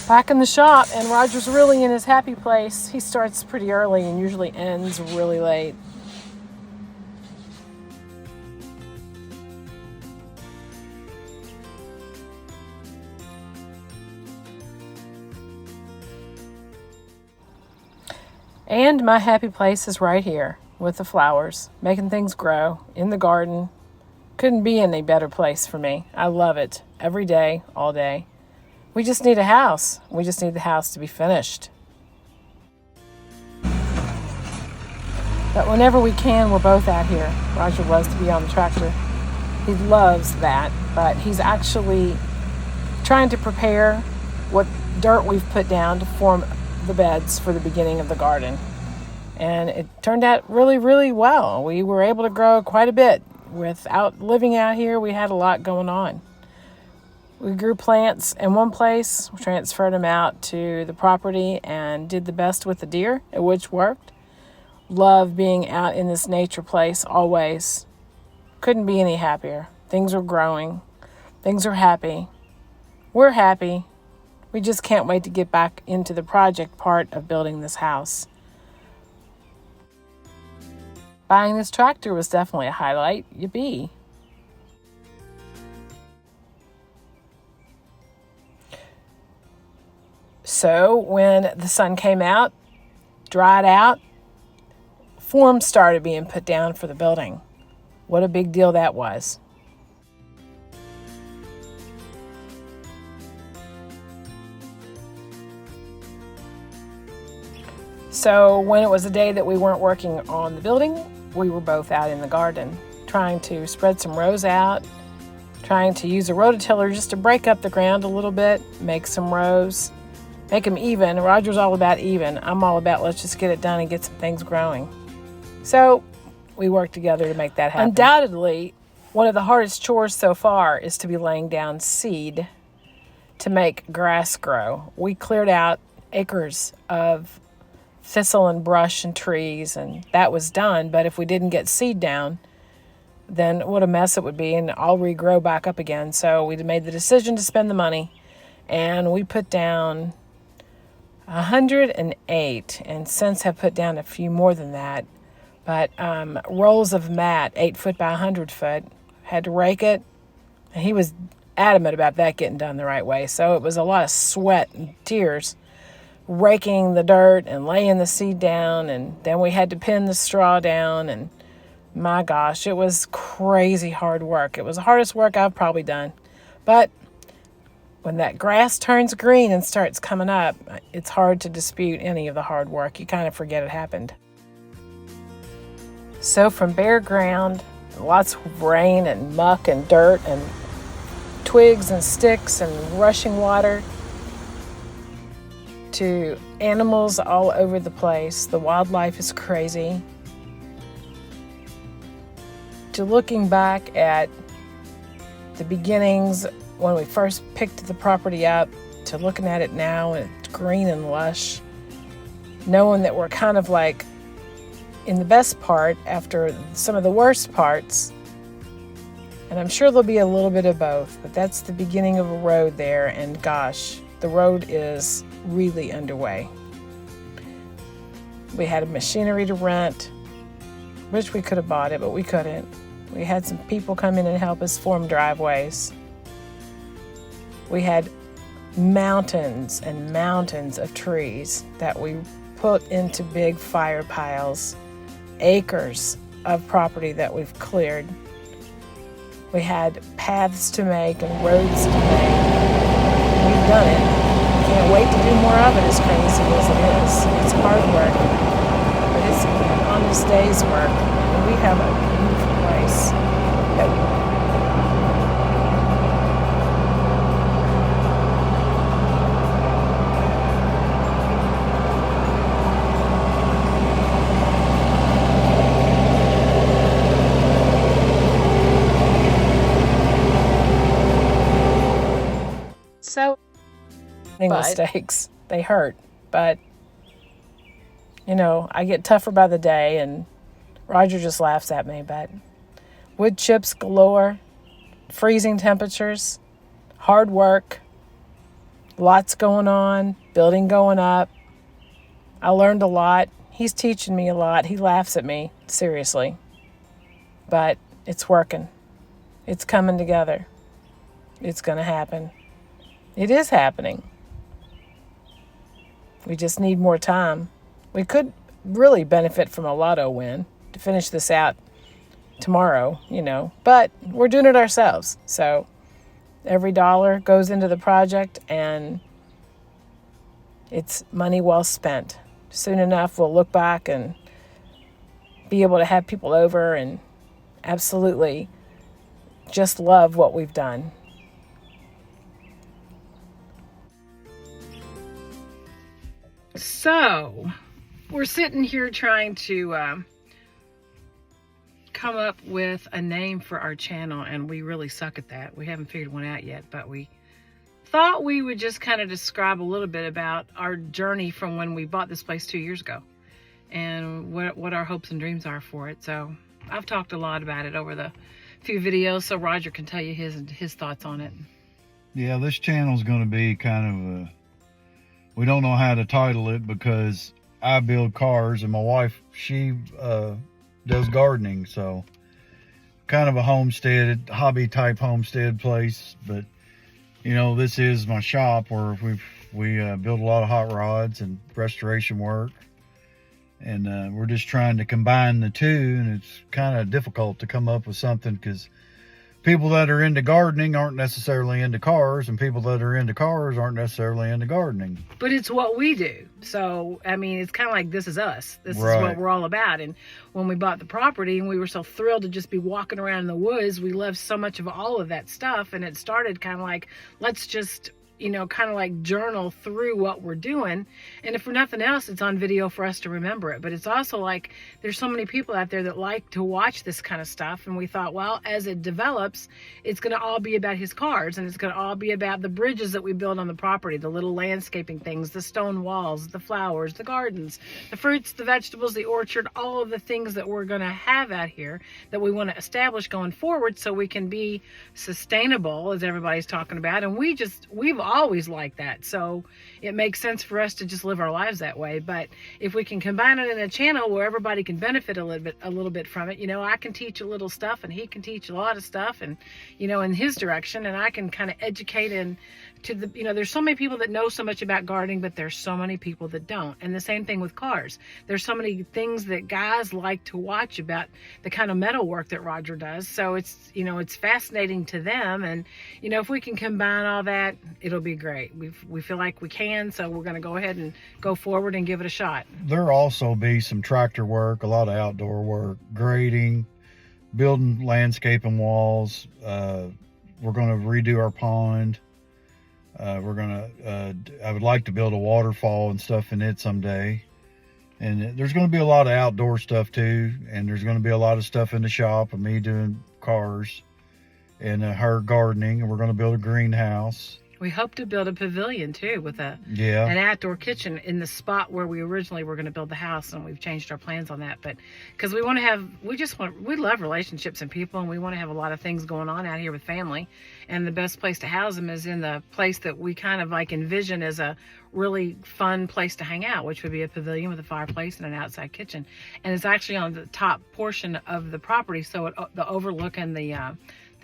Back in the shop, and Roger's really in his happy place. He starts pretty early and usually ends really late. And my happy place is right here with the flowers, making things grow in the garden. Couldn't be any better place for me. I love it every day, all day. We just need a house. We just need the house to be finished. But whenever we can, we're both out here. Roger loves to be on the tractor. He loves that, but he's actually trying to prepare what dirt we've put down to form the beds for the beginning of the garden. And it turned out really, really well. We were able to grow quite a bit. Without living out here, we had a lot going on. We grew plants in one place, transferred them out to the property, and did the best with the deer, which worked. Love being out in this nature place always. Couldn't be any happier. Things are growing. Things are happy. We're happy. We just can't wait to get back into the project part of building this house. Buying this tractor was definitely a highlight. Yippee. So when the sun came out, dried out, forms started being put down for the building. What a big deal that was. So when it was a day that we weren't working on the building, we were both out in the garden trying to spread some rows out, trying to use a rototiller just to break up the ground a little bit, make some rows, make them even. Roger's all about even. I'm all about let's just get it done and get some things growing. So we worked together to make that happen. Undoubtedly, one of the hardest chores so far is to be laying down seed to make grass grow. We cleared out acres of thistle and brush and trees, and that was done. But if we didn't get seed down, then what a mess it would be, and I'll regrow back up again. So we made the decision to spend the money, and we put down 108, and since have put down a few more than that. But rolls of mat, 8 foot by 100 foot, had to rake it, and he was adamant about that getting done the right way. So it was a lot of sweat and tears raking the dirt and laying the seed down, and then we had to pin the straw down, and my gosh, it was crazy hard work. It was the hardest work I've probably done. But when that grass turns green and starts coming up, it's hard to dispute any of the hard work. You kind of forget it happened. So from bare ground, lots of rain and muck and dirt and twigs and sticks and rushing water, to animals all over the place. The wildlife is crazy. To looking back at the beginnings when we first picked the property up, to looking at it now and it's green and lush, knowing that we're kind of like in the best part after some of the worst parts. And I'm sure there'll be a little bit of both, but that's the beginning of a road there, and gosh, the road is really underway. We had a machinery to rent. Wish we could have bought it, but we couldn't. We had some people come in and help us form driveways. We had mountains and mountains of trees that we put into big fire piles, acres of property that we've cleared. We had paths to make and roads to make. We've done it. Can't wait to do more of it, as crazy as it is. It's hard work, but it's honest day's work. And we have a beautiful place that so mistakes. They hurt, but I get tougher by the day, and Roger just laughs at me. But wood chips galore, freezing temperatures, hard work, Lots going on, building going up. I learned a lot. He's teaching me a lot. He laughs at me, seriously. But it's working. It's coming together. It's going to happen. It is happening. We just need more time. We could really benefit from a lotto win to finish this out tomorrow, but we're doing it ourselves. So every dollar goes into the project and it's money well spent. Soon enough, we'll look back and be able to have people over and absolutely just love what we've done. So, we're sitting here trying to come up with a name for our channel, and we really suck at that. We haven't figured one out yet, but we thought we would just kind of describe a little bit about our journey from when we bought this place 2 years ago and what our hopes and dreams are for it. So, I've talked a lot about it over the few videos, so Roger can tell you his thoughts on it. Yeah, this channel is going to be kind of we don't know how to title it because I build cars and my wife, she does gardening. So kind of a homestead, hobby type homestead place. But, this is my shop where we build a lot of hot rods and restoration work. And we're just trying to combine the two. And it's kind of difficult to come up with something because people that are into gardening aren't necessarily into cars, and people that are into cars aren't necessarily into gardening. But it's what we do. So, it's kind of like this is us. This Right. is what we're all about. And when we bought the property and we were so thrilled to just be walking around in the woods, we loved so much of all of that stuff. And it started kind of like, let's just kind of like journal through what we're doing. And if for nothing else, it's on video for us to remember it. But it's also like there's so many people out there that like to watch this kind of stuff. And we thought, well, as it develops, it's going to all be about his cars, and it's going to all be about the bridges that we build on the property, the little landscaping things, the stone walls, the flowers, the gardens, the fruits, the vegetables, the orchard, all of the things that we're going to have out here that we want to establish going forward so we can be sustainable, as everybody's talking about. And we've always liked that. So it makes sense for us to just live our lives that way. But if we can combine it in a channel where everybody can benefit a little bit from it, I can teach a little stuff and he can teach a lot of stuff and, in his direction, and I can kind of educate there's so many people that know so much about gardening, but there's so many people that don't. And the same thing with cars. There's so many things that guys like to watch about the kind of metal work that Roger does. So it's, it's fascinating to them. And, if we can combine all that, it'll be great. We feel like we can, so we're going to go ahead and go forward and give it a shot. There'll also be some tractor work, a lot of outdoor work, grading, building landscaping walls. We're going to redo our pond. I would like to build a waterfall and stuff in it someday. And there's going to be a lot of outdoor stuff too. And there's going to be a lot of stuff in the shop of me doing cars and her gardening. And we're going to build a greenhouse. We hope to build a pavilion too with an outdoor kitchen in the spot where we originally were going to build the house, and we've changed our plans on that. But because we love relationships and people, and we want to have a lot of things going on out here with family. And the best place to house them is in the place that we kind of like envision as a really fun place to hang out, which would be a pavilion with a fireplace and an outside kitchen. And it's actually on the top portion of the property, so the overlook and the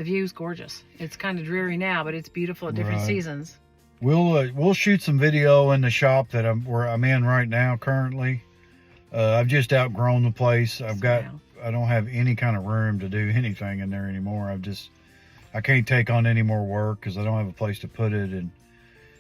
view's gorgeous. It's kind of dreary now, but it's beautiful at different seasons. We'll shoot some video in the shop that I'm in right now currently. I've just outgrown the place. I don't have any kind of room to do anything in there anymore. I can't take on any more work because I don't have a place to put it, and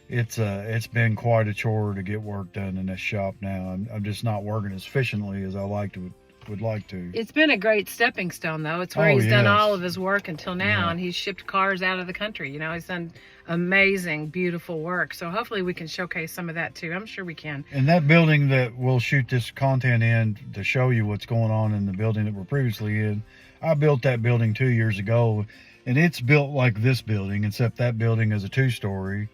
it's been quite a chore to get work done in this shop now. I'm just not working as efficiently as I would like to. It's been a great stepping stone, though. It's where he's done all of his work until now, and he's shipped cars out of the country. He's done amazing, beautiful work. So hopefully we can showcase some of that too. I'm sure we can. And that building that we'll shoot this content in to show you what's going on in the building that we're previously in, I built that building 2 years ago, and it's built like this building, except that building is a 2-story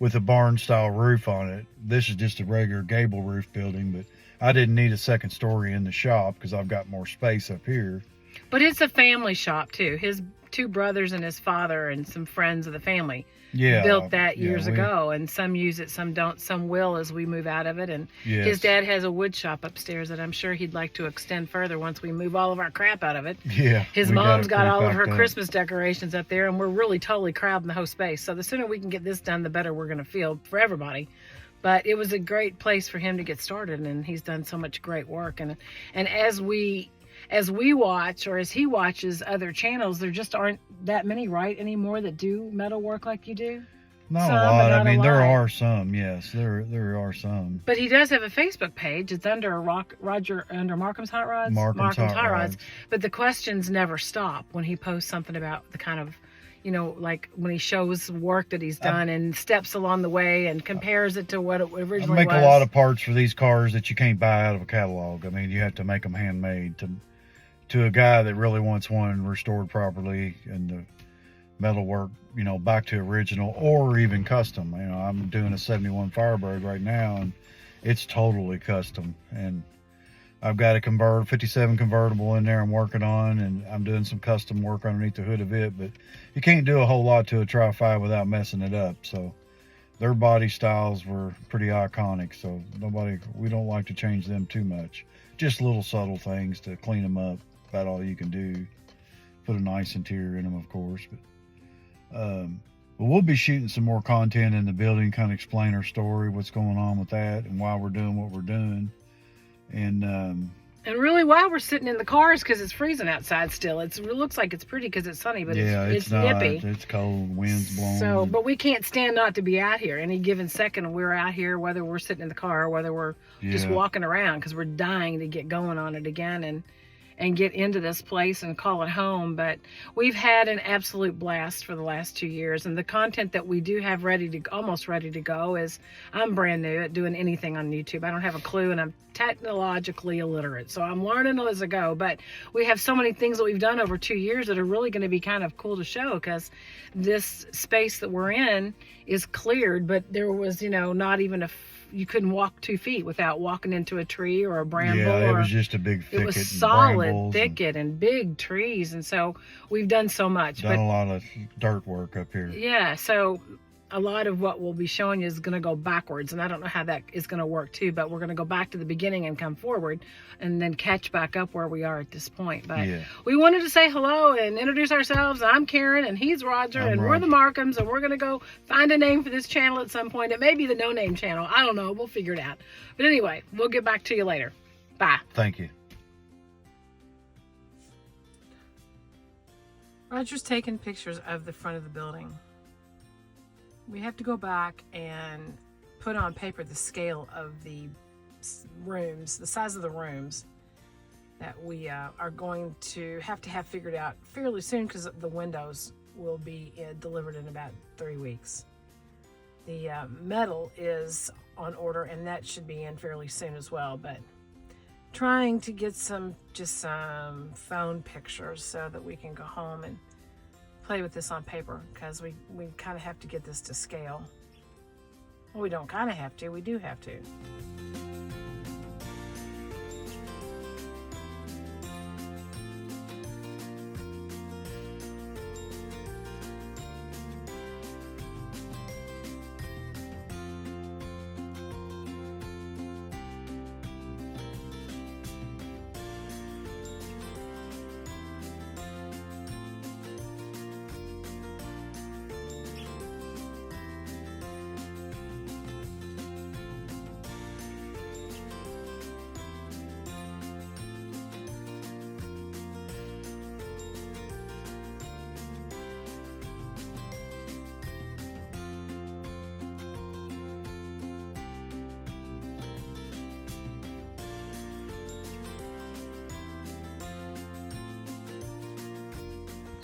with a barn style roof on it. This is just a regular gable roof building, but I didn't need a second story in the shop because I've got more space up here. But it's a family shop too. His two brothers and his father and some friends of the family built that years ago, and some use it, some don't, some will as we move out of it. And his dad has a wood shop upstairs that I'm sure he'd like to extend further once we move all of our crap out of it. Yeah. His mom's got all of her Christmas decorations up there, and we're really totally crowding the whole space. So the sooner we can get this done, the better we're going to feel for everybody. But it was a great place for him to get started, and he's done so much great work. And as we watch, or as he watches other channels, there just aren't that many, right, anymore that do metal work like you do. Not a lot. I mean, there are some. Yes, there are some. But he does have a Facebook page. It's under under Markham's Hot Rods. Markham's Hot Rods. But the questions never stop when he posts something about the kind of, you know, like when he shows work that he's done and steps along the way and compares it to what it originally was. I make a lot of parts for these cars that you can't buy out of a catalog. I mean, you have to make them handmade to a guy that really wants one restored properly and the metal work, you know, back to original or even custom. You know, I'm doing a 71 Firebird right now, and it's totally custom. And I've got a 57 convertible in there I'm working on, and I'm doing some custom work underneath the hood of it. But you can't do a whole lot to a Tri-5 without messing it up. So their body styles were pretty iconic. So we don't like to change them too much. Just little subtle things to clean them up. About all you can do. Put a nice interior in them, of course. But we'll be shooting some more content in the building, kind of explain our story, what's going on with that, and why we're doing what we're doing. And really, why we're sitting in the cars, because it's freezing outside still. It looks like it's pretty because it's sunny, but it's nippy. It's cold, wind's blowing. So, but we can't stand not to be out here. Any given second, we're out here, whether we're sitting in the car or whether we're just walking around, because we're dying to get going on it again and get into this place and call it home. But we've had an absolute blast for the last 2 years, and the content that we do have almost ready to go is, I'm brand new at doing anything on YouTube. I don't have a clue, and I'm technologically illiterate, so I'm learning as I go. But we have so many things that we've done over 2 years that are really going to be kind of cool to show, because this space that we're in is cleared, but there was, you know, not even you couldn't walk 2 feet without walking into a tree or a bramble. Yeah, it was just a big thicket. It was solid thicket and big trees, and so we've done so much. Done a lot of dirt work up here. Yeah, so a lot of what we'll be showing you is going to go backwards, and I don't know how that is going to work too, but we're going to go back to the beginning and come forward and then catch back up where we are at this point. But we wanted to say hello and introduce ourselves. I'm Karen, and he's Roger, and we're the Markhams, and we're going to go find a name for this channel at some point. It may be the No Name channel. I don't know. We'll figure it out. But anyway, we'll get back to you later. Bye. Thank you. Roger's taking pictures of the front of the building. We have to go back and put on paper the scale of the rooms, the size of the rooms that we are going to have figured out fairly soon, because the windows will be delivered in about 3 weeks. The metal is on order, and that should be in fairly soon as well, but trying to get some phone pictures so that we can go home and play with this on paper, because we kind of have to get this to scale. Well, we don't kind of have to, we do have to.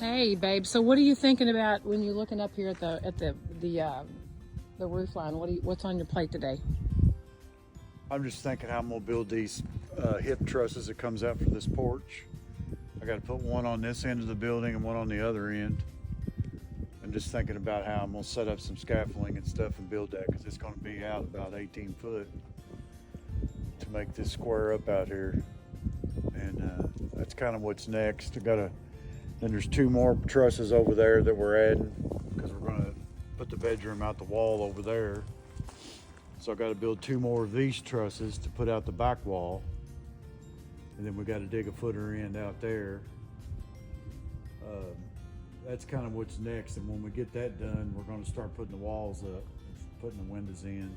Hey, babe. So, what are you thinking about when you're looking up here at the roof line? What's on your plate today? I'm just thinking how I'm gonna build these hip trusses that comes out from this porch. I got to put one on this end of the building and one on the other end. I'm just thinking about how I'm gonna set up some scaffolding and stuff and build that, because it's gonna be out about 18 foot to make this square up out here. And that's kind of what's next. Then there's 2 more trusses over there that we're adding because we're going to put the bedroom out the wall over there. So I got to build 2 more of these trusses to put out the back wall. And then we got to dig a footer end out there. That's kind of what's next. And when we get that done, we're going to start putting the walls up, putting the windows in,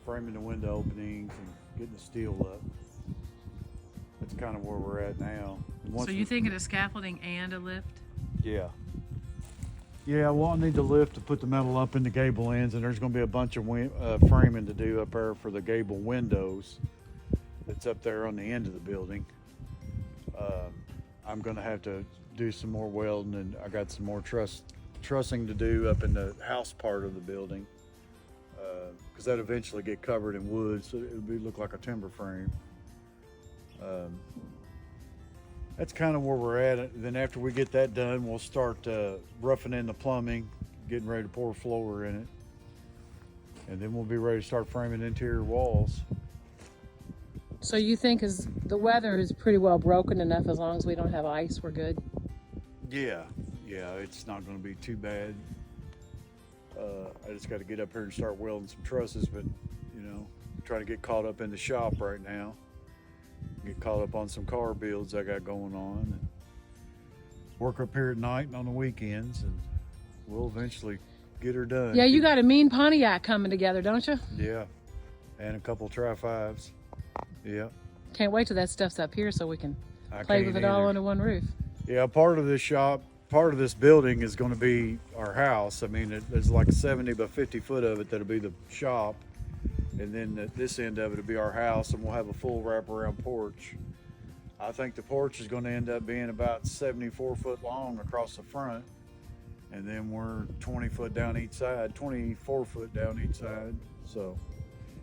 framing the window openings, and getting the steel up. That's kind of where we're at now. So you thinking of scaffolding and a lift? Yeah. Yeah, well, I need the lift to put the metal up in the gable ends, and there's going to be a bunch of framing to do up there for the gable windows that's up there on the end of the building. I'm going to have to do some more welding, and I got some more trussing to do up in the house part of the building, because that eventually get covered in wood, so it would look like a timber frame. That's kind of where we're at. Then after we get that done, we'll start roughing in the plumbing, getting ready to pour floor in it, and then we'll be ready to start framing interior walls. So you think as the weather is pretty well broken enough, as long as we don't have ice, we're good? Yeah, it's not going to be too bad. I just got to get up here and start welding some trusses, but trying to get caught up in the shop right now. Get caught up on some car builds I got going on, and work up here at night and on the weekends, and we'll eventually get her done. Yeah, you got a mean Pontiac coming together, don't you? Yeah, and a couple Tri-5s. Yeah. Can't wait till that stuff's up here so we can I play can't with it all either. under one roof. Yeah, part of this shop, part of this building is going to be our house. I mean, there's like 70 by 50 foot of it that'll be the shop, and then this end of it will be our house, and we'll have a full wraparound porch. I think the porch is going to end up being about 74 foot long across the front, and then we're 20 foot down each side, 24 foot down each side. So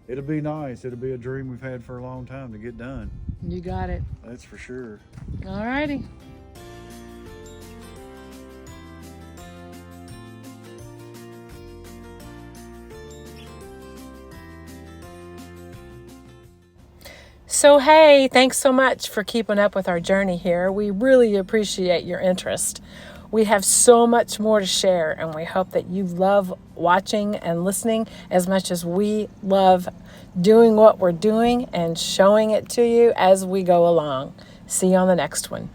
it'll be nice. It'll be a dream we've had for a long time to get done. You got it. That's for sure. All righty. So, hey, thanks so much for keeping up with our journey here. We really appreciate your interest. We have so much more to share, and we hope that you love watching and listening as much as we love doing what we're doing and showing it to you as we go along. See you on the next one.